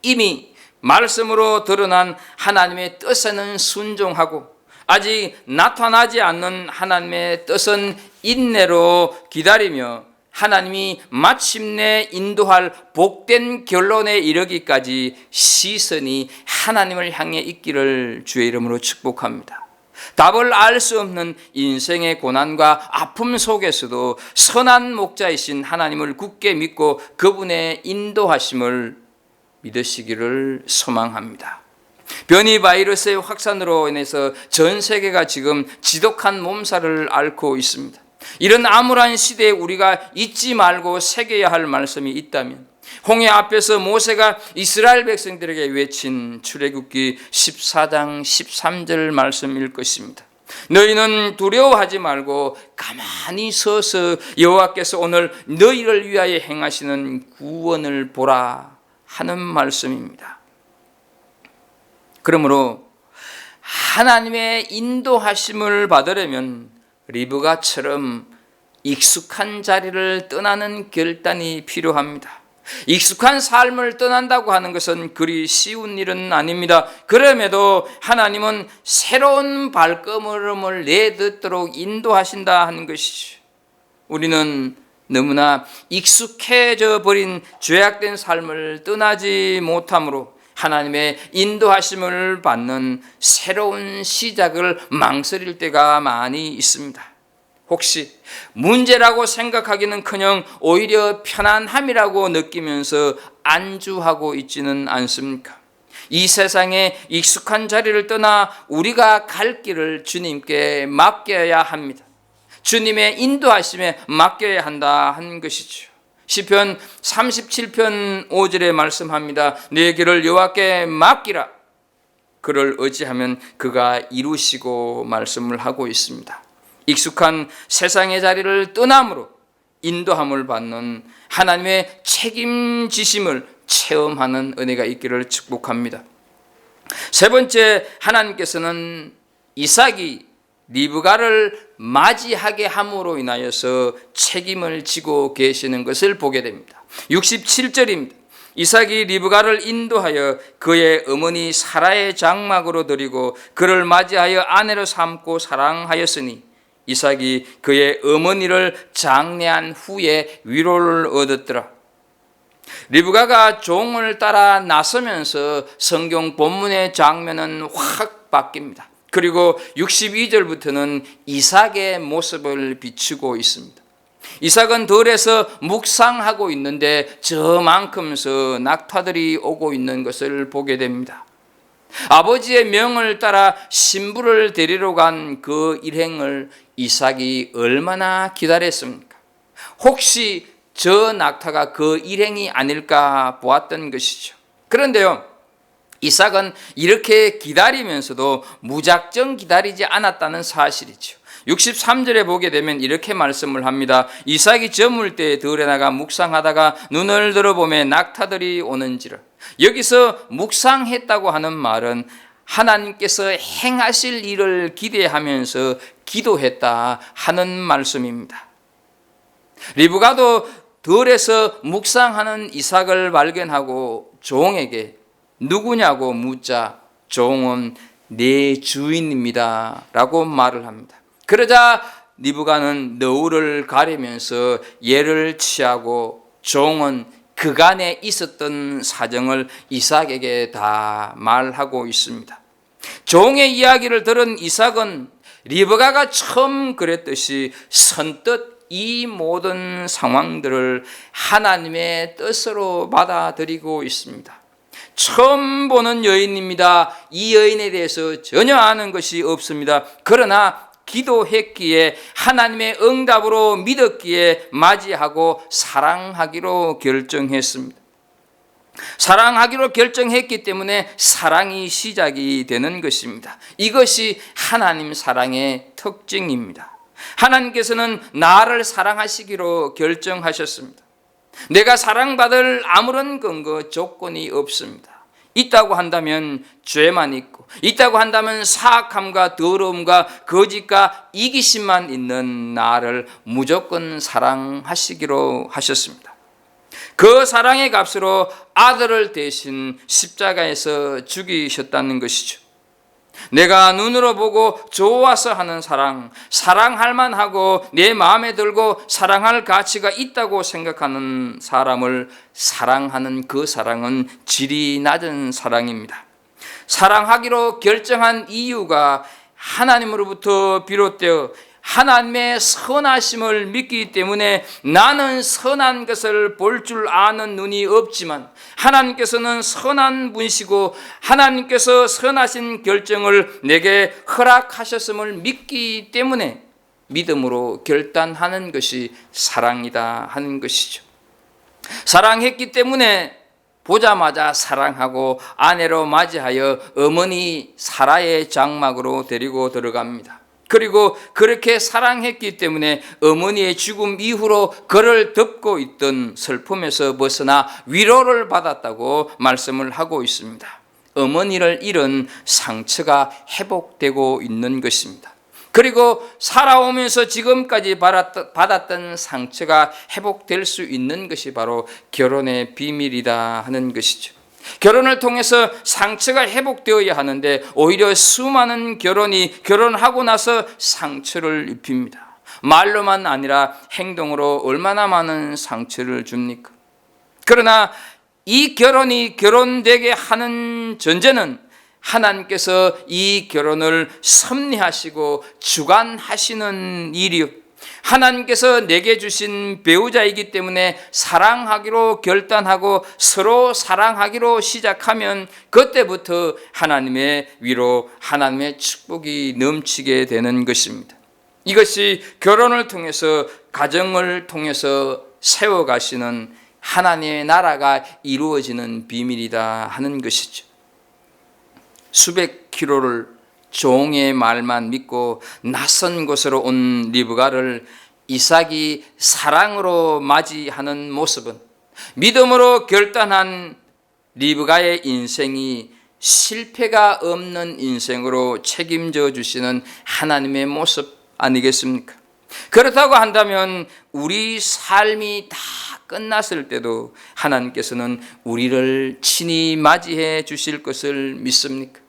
이미 말씀으로 드러난 하나님의 뜻에는 순종하고 아직 나타나지 않는 하나님의 뜻은 인내로 기다리며 하나님이 마침내 인도할 복된 결론에 이르기까지 시선이 하나님을 향해 있기를 주의 이름으로 축복합니다. 답을 알 수 없는 인생의 고난과 아픔 속에서도 선한 목자이신 하나님을 굳게 믿고 그분의 인도하심을 믿으시기를 소망합니다. 변이 바이러스의 확산으로 인해서 전 세계가 지금 지독한 몸살을 앓고 있습니다. 이런 암울한 시대에 우리가 잊지 말고 새겨야 할 말씀이 있다면 홍해 앞에서 모세가 이스라엘 백성들에게 외친 출애굽기 14장 13절 말씀일 것입니다. 너희는 두려워하지 말고 가만히 서서 여호와께서 오늘 너희를 위하여 행하시는 구원을 보라 하는 말씀입니다. 그러므로 하나님의 인도하심을 받으려면 리브가처럼 익숙한 자리를 떠나는 결단이 필요합니다. 익숙한 삶을 떠난다고 하는 것은 그리 쉬운 일은 아닙니다. 그럼에도 하나님은 새로운 발걸음을 내딛도록 인도하신다 하는 것이죠. 우리는 너무나 익숙해져 버린 죄악된 삶을 떠나지 못함으로 하나님의 인도하심을 받는 새로운 시작을 망설일 때가 많이 있습니다. 혹시 문제라고 생각하기는커녕 오히려 편안함이라고 느끼면서 안주하고 있지는 않습니까? 이 세상의 익숙한 자리를 떠나 우리가 갈 길을 주님께 맡겨야 합니다. 주님의 인도하심에 맡겨야 한다 하는 것이죠. 시편 37편 5절에 말씀합니다. 내 길을 여호와께 맡기라. 그를 의지하면 그가 이루시고 말씀을 하고 있습니다. 익숙한 세상의 자리를 떠남으로 인도함을 받는 하나님의 책임지심을 체험하는 은혜가 있기를 축복합니다. 세 번째, 하나님께서는 이삭이 리브가를 맞이하게 함으로 인하여서 책임을 지고 계시는 것을 보게 됩니다. 67절입니다. 이삭이 리브가를 인도하여 그의 어머니 사라의 장막으로 들이고 그를 맞이하여 아내로 삼고 사랑하였으니 이삭이 그의 어머니를 장례한 후에 위로를 얻었더라. 리브가가 종을 따라 나서면서 성경 본문의 장면은 확 바뀝니다. 그리고 62절부터는 이삭의 모습을 비추고 있습니다. 이삭은 들에서 묵상하고 있는데 저만큼서 낙타들이 오고 있는 것을 보게 됩니다. 아버지의 명을 따라 신부를 데리러 간 그 일행을 이삭이 얼마나 기다렸습니까? 혹시 저 낙타가 그 일행이 아닐까 보았던 것이죠. 그런데요, 이삭은 이렇게 기다리면서도 무작정 기다리지 않았다는 사실이죠. 63절에 보게 되면 이렇게 말씀을 합니다. 이삭이 저물 때 들에 나가 묵상하다가 눈을 들어보매 낙타들이 오는지라. 여기서 묵상했다고 하는 말은 하나님께서 행하실 일을 기대하면서 기도했다 하는 말씀입니다. 리브가도 들에서 묵상하는 이삭을 발견하고 종에게 누구냐고 묻자 종은 내 주인입니다 라고 말을 합니다. 그러자 리브가는 너울을 가리면서 예를 취하고 종은 그간에 있었던 사정을 이삭에게 다 말하고 있습니다. 종의 이야기를 들은 이삭은 리브가가 처음 그랬듯이 선뜻 이 모든 상황들을 하나님의 뜻으로 받아들이고 있습니다. 처음 보는 여인입니다. 이 여인에 대해서 전혀 아는 것이 없습니다. 그러나 기도했기에 하나님의 응답으로 믿었기에 맞이하고 사랑하기로 결정했습니다. 사랑하기로 결정했기 때문에 사랑이 시작이 되는 것입니다. 이것이 하나님 사랑의 특징입니다. 하나님께서는 나를 사랑하시기로 결정하셨습니다. 내가 사랑받을 아무런 근거 조건이 없습니다. 있다고 한다면 죄만 있고, 있다고 한다면 사악함과 더러움과 거짓과 이기심만 있는 나를 무조건 사랑하시기로 하셨습니다. 그 사랑의 값으로 아들을 대신 십자가에서 죽이셨다는 것이죠. 내가 눈으로 보고 좋아서 하는 사랑, 사랑할 만하고 내 마음에 들고 사랑할 가치가 있다고 생각하는 사람을 사랑하는 그 사랑은 질이 낮은 사랑입니다. 사랑하기로 결정한 이유가 하나님으로부터 비롯되어 하나님의 선하심을 믿기 때문에 나는 선한 것을 볼 줄 아는 눈이 없지만 하나님께서는 선한 분이시고 하나님께서 선하신 결정을 내게 허락하셨음을 믿기 때문에 믿음으로 결단하는 것이 사랑이다 하는 것이죠. 사랑했기 때문에 보자마자 사랑하고 아내로 맞이하여 어머니 사라의 장막으로 데리고 들어갑니다. 그리고 그렇게 사랑했기 때문에 어머니의 죽음 이후로 그를 덮고 있던 슬픔에서 벗어나 위로를 받았다고 말씀을 하고 있습니다. 어머니를 잃은 상처가 회복되고 있는 것입니다. 그리고 살아오면서 지금까지 받았던 상처가 회복될 수 있는 것이 바로 결혼의 비밀이다 하는 것이죠. 결혼을 통해서 상처가 회복되어야 하는데 오히려 수많은 결혼이 결혼하고 나서 상처를 입힙니다. 말로만 아니라 행동으로 얼마나 많은 상처를 줍니까? 그러나 이 결혼이 결혼되게 하는 전제는 하나님께서 이 결혼을 섭리하시고 주관하시는 일이요, 하나님께서 내게 주신 배우자이기 때문에 사랑하기로 결단하고 서로 사랑하기로 시작하면 그때부터 하나님의 위로, 하나님의 축복이 넘치게 되는 것입니다. 이것이 결혼을 통해서, 가정을 통해서 세워가시는 하나님의 나라가 이루어지는 비밀이다 하는 것이죠. 수백 킬로를 종의 말만 믿고 낯선 곳으로 온 리브가를 이삭이 사랑으로 맞이하는 모습은 믿음으로 결단한 리브가의 인생이 실패가 없는 인생으로 책임져 주시는 하나님의 모습 아니겠습니까? 그렇다고 한다면 우리 삶이 다 끝났을 때도 하나님께서는 우리를 친히 맞이해 주실 것을 믿습니까?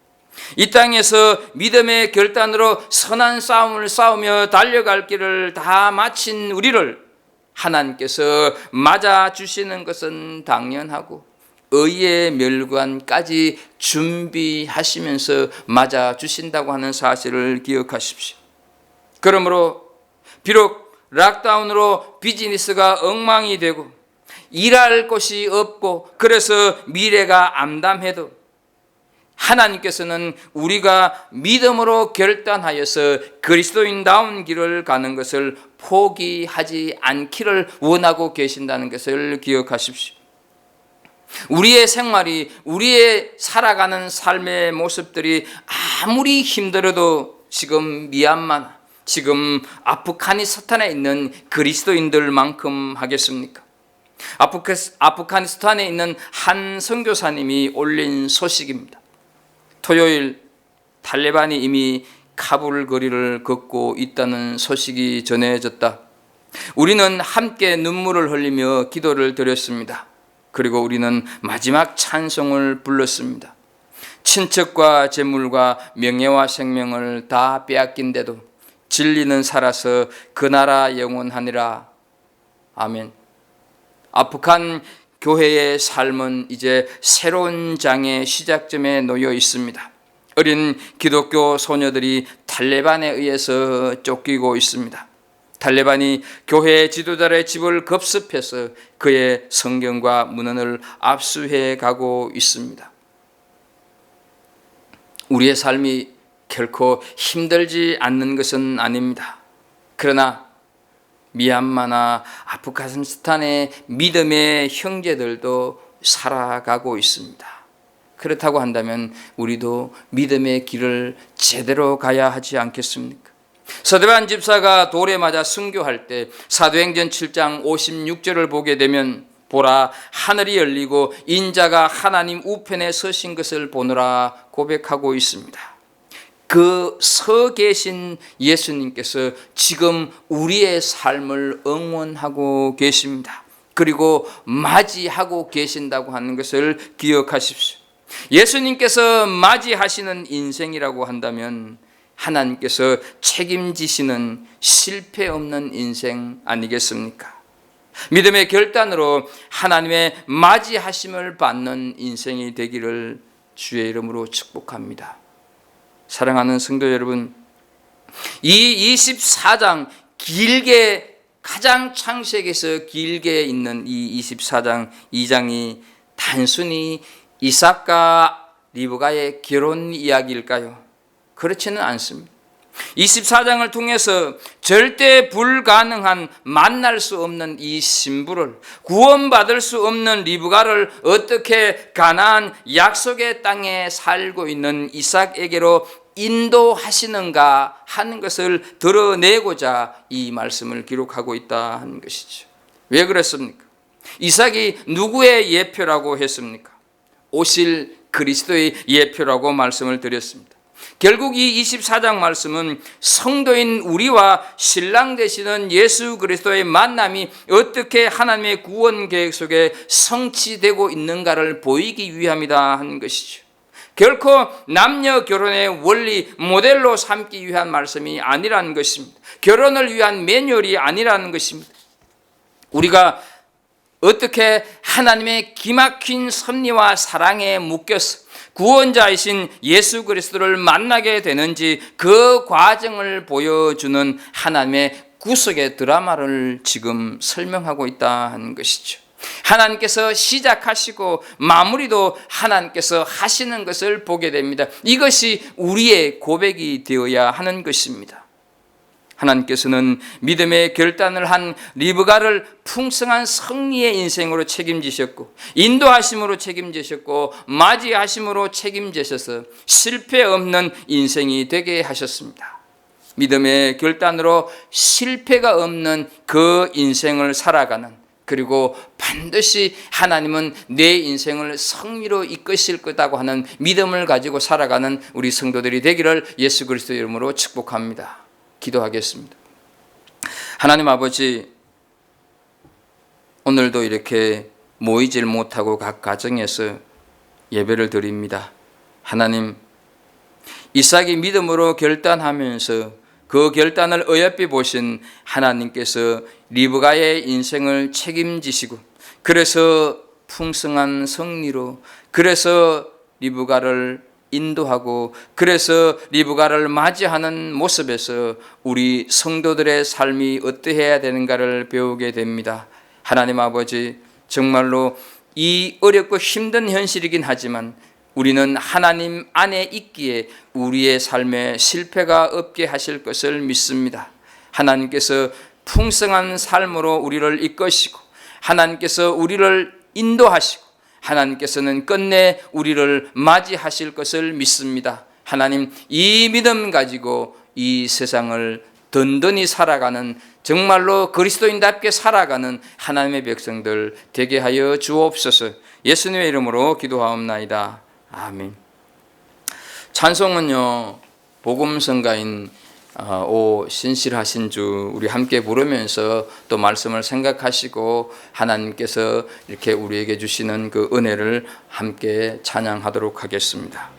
이 땅에서 믿음의 결단으로 선한 싸움을 싸우며 달려갈 길을 다 마친 우리를 하나님께서 맞아주시는 것은 당연하고 의의 멸관까지 준비하시면서 맞아주신다고 하는 사실을 기억하십시오. 그러므로 비록 락다운으로 비즈니스가 엉망이 되고 일할 곳이 없고 그래서 미래가 암담해도 하나님께서는 우리가 믿음으로 결단하여서 그리스도인다운 길을 가는 것을 포기하지 않기를 원하고 계신다는 것을 기억하십시오. 우리의 생활이, 우리의 살아가는 삶의 모습들이 아무리 힘들어도 지금 미얀마, 지금 아프가니스탄에 있는 그리스도인들만큼 하겠습니까? 아프가니스탄에 있는 한 선교사님이 올린 소식입니다. 토요일 탈레반이 이미 카불 거리를 걷고 있다는 소식이 전해졌다. 우리는 함께 눈물을 흘리며 기도를 드렸습니다. 그리고 우리는 마지막 찬송을 불렀습니다. 친척과 재물과 명예와 생명을 다 빼앗긴데도 진리는 살아서 그 나라 영원하니라. 아멘. 아프간 교회의 삶은 이제 새로운 장의 시작점에 놓여 있습니다. 어린 기독교 소녀들이 탈레반에 의해서 쫓기고 있습니다. 탈레반이 교회 지도자의 집을 급습해서 그의 성경과 문헌을 압수해 가고 있습니다. 우리의 삶이 결코 힘들지 않는 것은 아닙니다. 그러나 미얀마나 아프가니스탄의 믿음의 형제들도 살아가고 있습니다. 그렇다고 한다면 우리도 믿음의 길을 제대로 가야 하지 않겠습니까? 서대반 집사가 돌에 맞아 순교할 때 사도행전 7장 56절을 보게 되면 보라 하늘이 열리고 인자가 하나님 우편에 서신 것을 보느라 고백하고 있습니다. 그 서 계신 예수님께서 지금 우리의 삶을 응원하고 계십니다. 그리고 맞이하고 계신다고 하는 것을 기억하십시오. 예수님께서 맞이하시는 인생이라고 한다면 하나님께서 책임지시는 실패 없는 인생 아니겠습니까? 믿음의 결단으로 하나님의 맞이하심을 받는 인생이 되기를 주의 이름으로 축복합니다. 사랑하는 성도 여러분, 이 24장 길게 가장 창세기에서 길게 있는 이 24장 2장이 단순히 이삭과 리브가의 결혼 이야기일까요? 그렇지는 않습니다. 24장을 통해서 절대 불가능한 만날 수 없는 이 신부를, 구원받을 수 없는 리브가를 어떻게 가나안 약속의 땅에 살고 있는 이삭에게로 인도하시는가 하는 것을 드러내고자 이 말씀을 기록하고 있다 하는 것이죠. 왜 그랬습니까? 이삭이 누구의 예표라고 했습니까? 오실 그리스도의 예표라고 말씀을 드렸습니다. 결국 이 24장 말씀은 성도인 우리와 신랑 되시는 예수 그리스도의 만남이 어떻게 하나님의 구원 계획 속에 성취되고 있는가를 보이기 위함이다 하는 것이죠. 결코 남녀 결혼의 원리 모델로 삼기 위한 말씀이 아니라는 것입니다. 결혼을 위한 매뉴얼이 아니라는 것입니다. 우리가 어떻게 하나님의 기막힌 섭리와 사랑에 묶여서 구원자이신 예수 그리스도를 만나게 되는지 그 과정을 보여주는 하나님의 구속의 드라마를 지금 설명하고 있다 하는 것이죠. 하나님께서 시작하시고 마무리도 하나님께서 하시는 것을 보게 됩니다. 이것이 우리의 고백이 되어야 하는 것입니다. 하나님께서는 믿음의 결단을 한 리브가를 풍성한 승리의 인생으로 책임지셨고 인도하심으로 책임지셨고 맞이하심으로 책임지셔서 실패 없는 인생이 되게 하셨습니다. 믿음의 결단으로 실패가 없는 그 인생을 살아가는, 그리고 반드시 하나님은 내 인생을 승리로 이끄실 거다고 하는 믿음을 가지고 살아가는 우리 성도들이 되기를 예수 그리스도의 이름으로 축복합니다. 기도하겠습니다. 하나님 아버지, 오늘도 이렇게 모이질 못하고 각 가정에서 예배를 드립니다. 하나님, 이삭이 믿음으로 결단하면서 그 결단을 어여삐 보신 하나님께서 리브가의 인생을 책임지시고 그래서 풍성한 승리로, 그래서 리브가를 인도하고 그래서 리브가를 맞이하는 모습에서 우리 성도들의 삶이 어떠해야 되는가를 배우게 됩니다. 하나님 아버지, 정말로 이 어렵고 힘든 현실이긴 하지만 우리는 하나님 안에 있기에 우리의 삶에 실패가 없게 하실 것을 믿습니다. 하나님께서 풍성한 삶으로 우리를 이끄시고 하나님께서 우리를 인도하시고 하나님께서는 끝내 우리를 맞이하실 것을 믿습니다. 하나님, 이 믿음 가지고 이 세상을 든든히 살아가는, 정말로 그리스도인답게 살아가는 하나님의 백성들 되게 하여 주옵소서. 예수님의 이름으로 기도하옵나이다. 아멘. 찬송은요, 복음성가인 오 신실하신 주 우리 함께 부르면서 또 말씀을 생각하시고 하나님께서 이렇게 우리에게 주시는 그 은혜를 함께 찬양하도록 하겠습니다.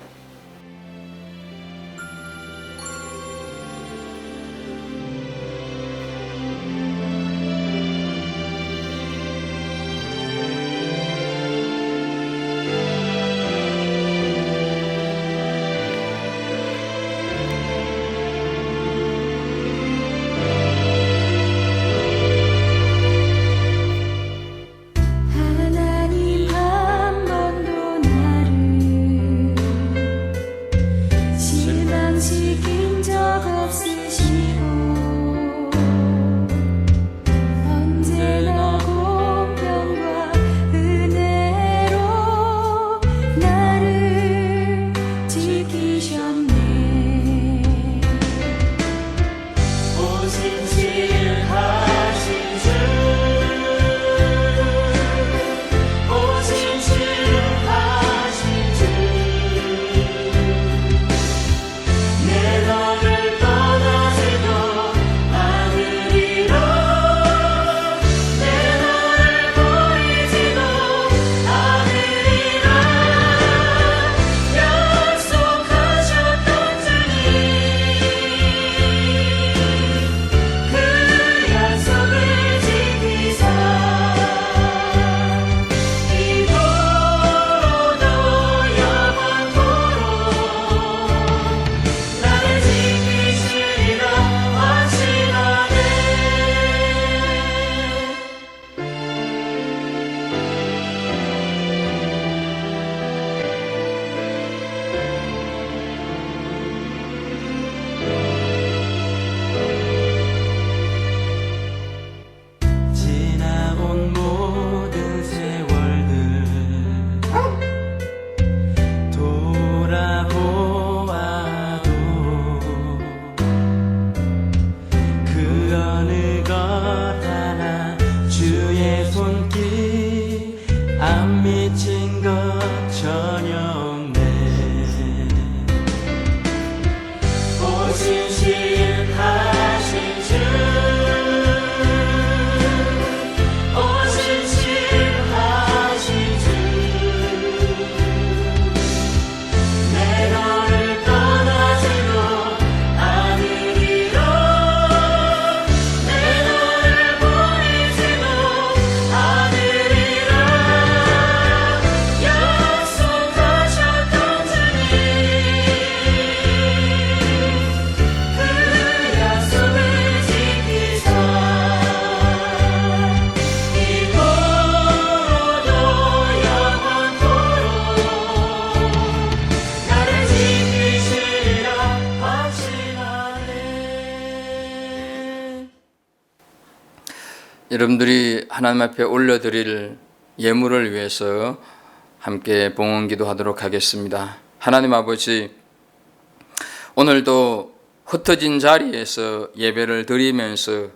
신실하신 주 신실하신 주 내 너를 떠나지도 않으리라 내 너를 버리지도 않으리라 약속하셨던 주님 그 약속을 지키사 이곳도 영원토록 나를 지키시리라 확신하네. 여러분들이 하나님 앞에 올려드릴 예물을 위해서 함께 봉헌기도 하도록 하겠습니다. 하나님 아버지, 오늘도 흩어진 자리에서 예배를 드리면서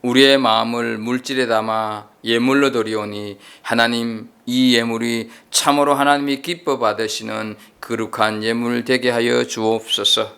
우리의 마음을 물질에 담아 예물로 드리오니 하나님, 이 예물이 참으로 하나님이 기뻐 받으시는 거룩한 예물 되게 하여 주옵소서.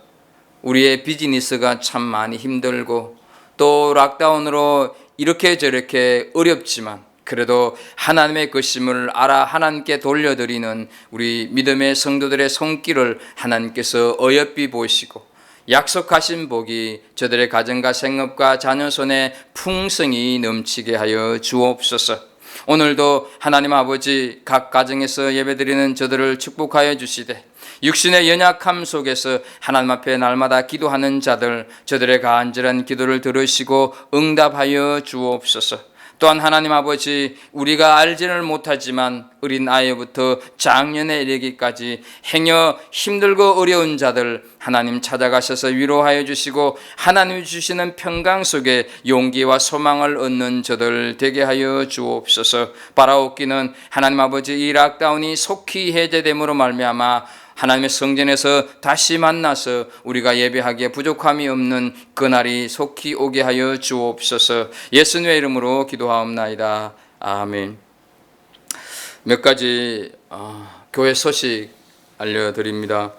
우리의 비즈니스가 참 많이 힘들고 또 락다운으로 이렇게 저렇게 어렵지만 그래도 하나님의 것임을 알아 하나님께 돌려드리는 우리 믿음의 성도들의 손길을 하나님께서 어여삐 보시고 약속하신 복이 저들의 가정과 생업과 자녀 손에 풍성히 넘치게 하여 주옵소서. 오늘도 하나님 아버지, 각 가정에서 예배드리는 저들을 축복하여 주시되 육신의 연약함 속에서 하나님 앞에 날마다 기도하는 자들, 저들의 간절한 기도를 들으시고 응답하여 주옵소서. 또한 하나님 아버지, 우리가 알지를 못하지만 어린 아이부터 장년에 이르기까지 행여 힘들고 어려운 자들 하나님 찾아가셔서 위로하여 주시고 하나님이 주시는 평강 속에 용기와 소망을 얻는 저들 되게 하여 주옵소서. 바라옵기는 하나님 아버지, 이 락다운이 속히 해제됨으로 말미암아 하나님의 성전에서 다시 만나서 우리가 예배하기에 부족함이 없는 그날이 속히 오게 하여 주옵소서. 예수님의 이름으로 기도하옵나이다. 아멘. 몇 가지 교회 소식 알려드립니다.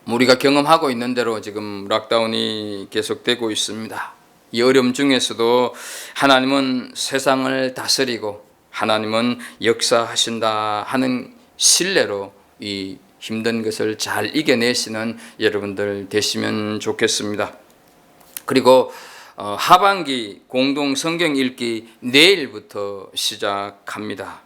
우리가 경험하고 있는 대로 지금 락다운이 계속되고 있습니다. 이 어려움 중에서도 하나님은 세상을 다스리고 하나님은 역사하신다 하는 신뢰로 이 힘든 것을 잘 이겨내시는 여러분들 되시면 좋겠습니다. 그리고 하반기 공동 성경 읽기 내일부터 시작합니다.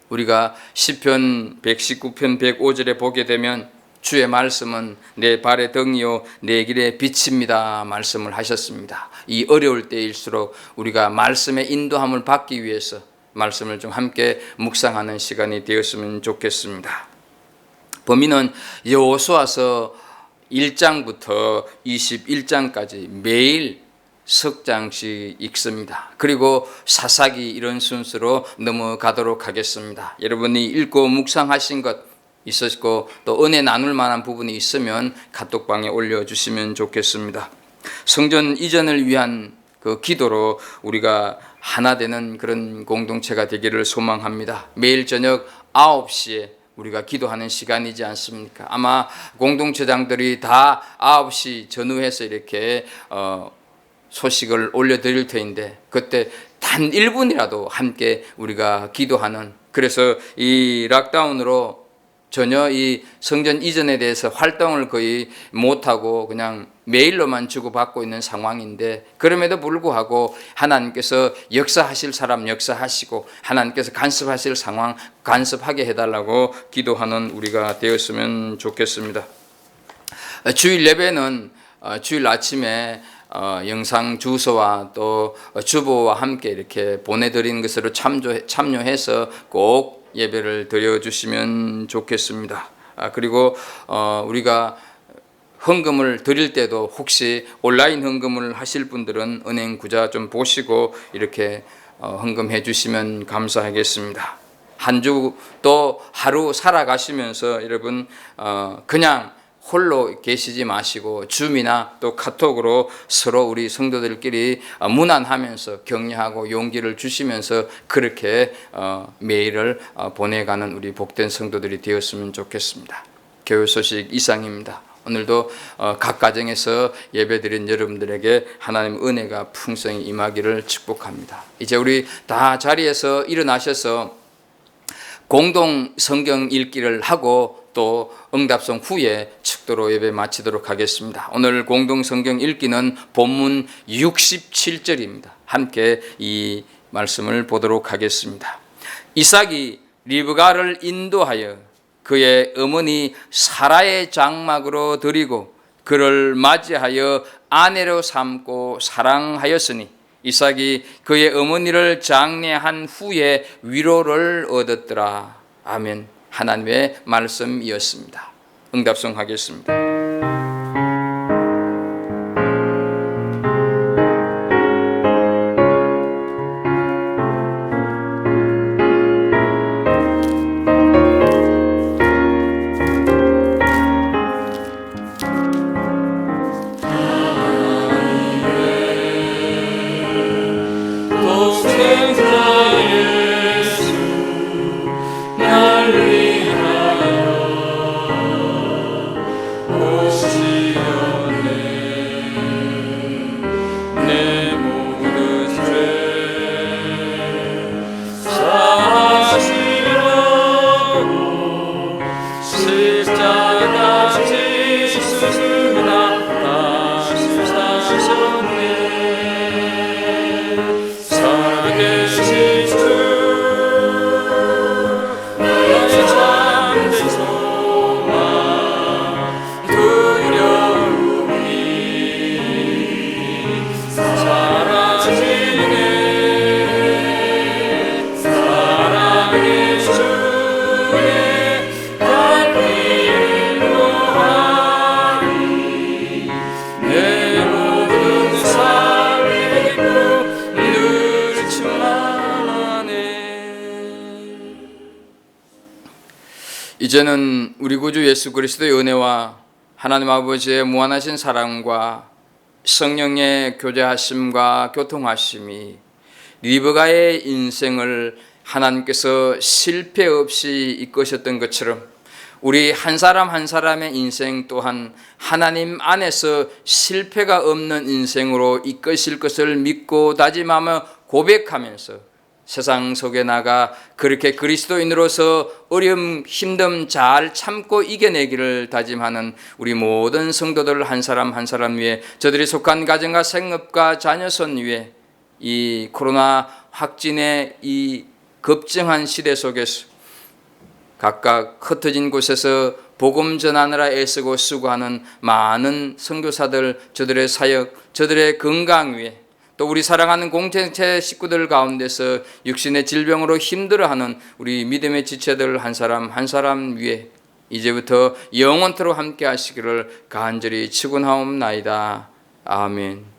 우리가 시편 119편 105절에 보게 되면 주의 말씀은 내 발의 등이요 내 길의 빛입니다 말씀을 하셨습니다. 이 어려울 때일수록 우리가 말씀의 인도함을 받기 위해서 말씀을 좀 함께 묵상하는 시간이 되었으면 좋겠습니다. 범위는 여호수아서 1장부터 21장까지 매일 석 장씩 읽습니다. 그리고 사사기 이런 순서로 넘어가도록 하겠습니다. 여러분이 읽고 묵상하신 것 있으시고 또 은혜 나눌 만한 부분이 있으면 카톡방에 올려주시면 좋겠습니다. 성전 이전을 위한 그 기도로 우리가 하나 되는 그런 공동체가 되기를 소망합니다. 매일 저녁 9시에 우리가 기도하는 시간이지 않습니까? 아마 공동체장들이 다 9시 전후해서 이렇게 소식을 올려드릴 터인데 그때 단 1분이라도 함께 우리가 기도하는, 그래서 이 락다운으로 전혀 이 성전 이전에 대해서 활동을 거의 못하고 그냥 메일로만 주고받고 있는 상황인데 그럼에도 불구하고 하나님께서 역사하실 사람 역사하시고 하나님께서 간섭하실 상황 간섭하게 해달라고 기도하는 우리가 되었으면 좋겠습니다. 주일 예배는 주일 아침에 영상 주소와 또 주보와 함께 이렇게 보내드리는 것으로 참여해서 꼭 예배를 드려주시면 좋겠습니다. 그리고 우리가 헌금을 드릴 때도 혹시 온라인 헌금을 하실 분들은 은행 구자 좀 보시고 이렇게 헌금해 주시면 감사하겠습니다. 한 주 또 하루 살아가시면서 여러분 그냥 홀로 계시지 마시고 줌이나 또 카톡으로 서로 우리 성도들끼리 문안하면서 격려하고 용기를 주시면서 그렇게 메일을 보내가는 우리 복된 성도들이 되었으면 좋겠습니다. 교회 소식 이상입니다. 오늘도 각 가정에서 예배드린 여러분들에게 하나님의 은혜가 풍성히 임하기를 축복합니다. 이제 우리 다 자리에서 일어나셔서 공동 성경 읽기를 하고 또 응답송 후에 축도로 예배 마치도록 하겠습니다. 오늘 공동 성경 읽기는 본문 67절입니다. 함께 이 말씀을 보도록 하겠습니다. 이삭이 리브가를 인도하여 그의 어머니 사라의 장막으로 들이고 그를 맞이하여 아내로 삼고 사랑하였으니 이삭이 그의 어머니를 장례한 후에 위로를 얻었더라. 아멘. 하나님의 말씀이었습니다. 응답송 하겠습니다. 이제는 우리 구주 예수 그리스도의 은혜와 하나님 아버지의 무한하신 사랑과 성령의 교제하심과 교통하심이 리브가의 인생을 하나님께서 실패 없이 이끄셨던 것처럼 우리 한 사람 한 사람의 인생 또한 하나님 안에서 실패가 없는 인생으로 이끄실 것을 믿고 다짐하며 고백하면서 세상 속에 나가 그렇게 그리스도인으로서 어려움, 힘듦 잘 참고 이겨내기를 다짐하는 우리 모든 성도들 한 사람 한 사람 위에 저들이 속한 가정과 생업과 자녀선 위에 이 코로나 확진의 이 급증한 시대 속에서 각각 흩어진 곳에서 복음 전하느라 애쓰고 수고하는 많은 선교사들, 저들의 사역, 저들의 건강 위에 또 우리 사랑하는 공동체 식구들 가운데서 육신의 질병으로 힘들어하는 우리 믿음의 지체들 한 사람 한 사람 위에 이제부터 영원토록 함께 하시기를 간절히 축원하옵나이다. 아멘.